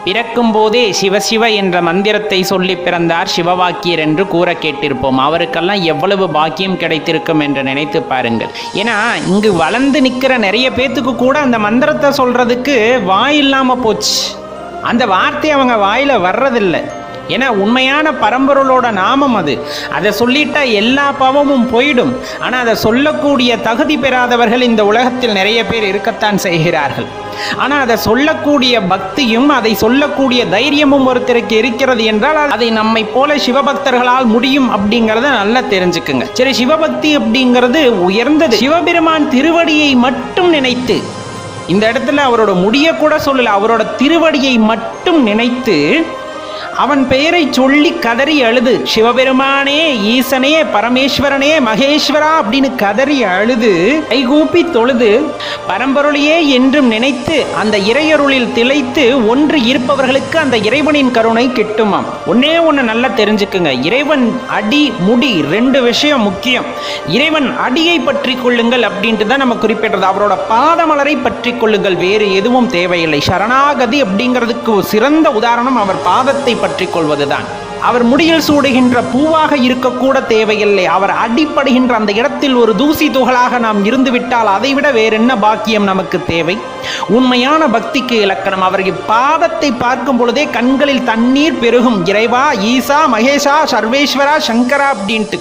பிறக்கும் போதே சிவசிவ என்ற மந்திரத்தை சொல்லி பிறந்தார் சிவவாக்கியர் என்று கூற கேட்டிருப்போம். அவருக்கெல்லாம் எவ்வளவு பாக்கியம் கிடைத்திருக்கும் என்று நினைத்து பாருங்கள். ஏன்னா இங்கு வளர்ந்து நிற்கிற நிறைய பேத்துக்கு கூட அந்த மந்திரத்தை சொல்றதுக்கு வாய் இல்லாமல் போச்சு. அந்த வார்த்தை அவங்க வாயில் வர்றதில்லை. ஏன்னா உண்மையான பரம்பொருளோட நாமம் அது. அதை சொல்லிட்டா எல்லா பாவமும் போயிடும். ஆனால் அதை சொல்லக்கூடிய தகுதி பெறாதவர்கள் இந்த உலகத்தில் நிறைய பேர் இருக்கத்தான் செய்கிறார்கள். ஆனால் அதை சொல்லக்கூடிய பக்தியும் அதை சொல்லக்கூடிய தைரியமும் ஒருத்தருக்கு இருக்கிறது என்றால் அதை நம்மை போல சிவபக்தர்களால் முடியும் அப்படிங்கிறத நல்லா தெரிஞ்சுக்குங்க. சரி, சிவபக்தி அப்படிங்கிறது உயர்ந்தது. சிவபெருமான் திருவடியை மட்டும் நினைத்து, இந்த இடத்துல அவரோட முடிய கூட சொல்லல, அவரோட திருவடியை மட்டும் நினைத்து அவன் பெயரை சொல்லி கதறி அழுது, சிவபெருமானே, ஈசனே, பரமேஸ்வரனே, மகேஸ்வரா அப்படின்னு கதறி அழுது கைகூப்பி தொழுது பரம்பொருளையே என்றும் நினைத்து அந்த இறையருளில் திளைத்து ஒன்று இருப்பவர்களுக்கு அந்த இறைவனின் கருணை கிட்டுமாம். ஒன்னே ஒன்று நல்லா தெரிஞ்சுக்குங்க. இறைவன் அடி முடி ரெண்டு விஷயம் முக்கியம். இறைவன் அடியை பற்றி கொள்ளுங்கள் அப்படின்ட்டு தான் நம்ம குறிப்பிடுறது. அவரோட பாதமலரை பற்றி கொள்ளுங்கள், வேறு எதுவும் தேவையில்லை. சரணாகதி அப்படிங்கிறதுக்கு சிறந்த உதாரணம் அவர் பாதத்தை பற்றி கொள்வதுதான். அவர் முடியில் சூடுகின்ற பூவாக இருக்கக்கூட தேவையில்லை. அவர் அடிப்படுகின்ற அந்த இடத்தில் ஒரு தூசி துகளாக நாம் இருந்துவிட்டால் அதைவிட வேறென்ன பாக்கியம் நமக்கு தேவை? உண்மையான பக்திக்கு இலக்கணம். அவருக்கு பாதத்தை பார்க்கும் பொழுதே கண்களில் தண்ணீர் பெருகும். இறைவா, ஈசா, மகேஷா, சர்வேஸ்வரா, சங்கரா அப்படின்ட்டு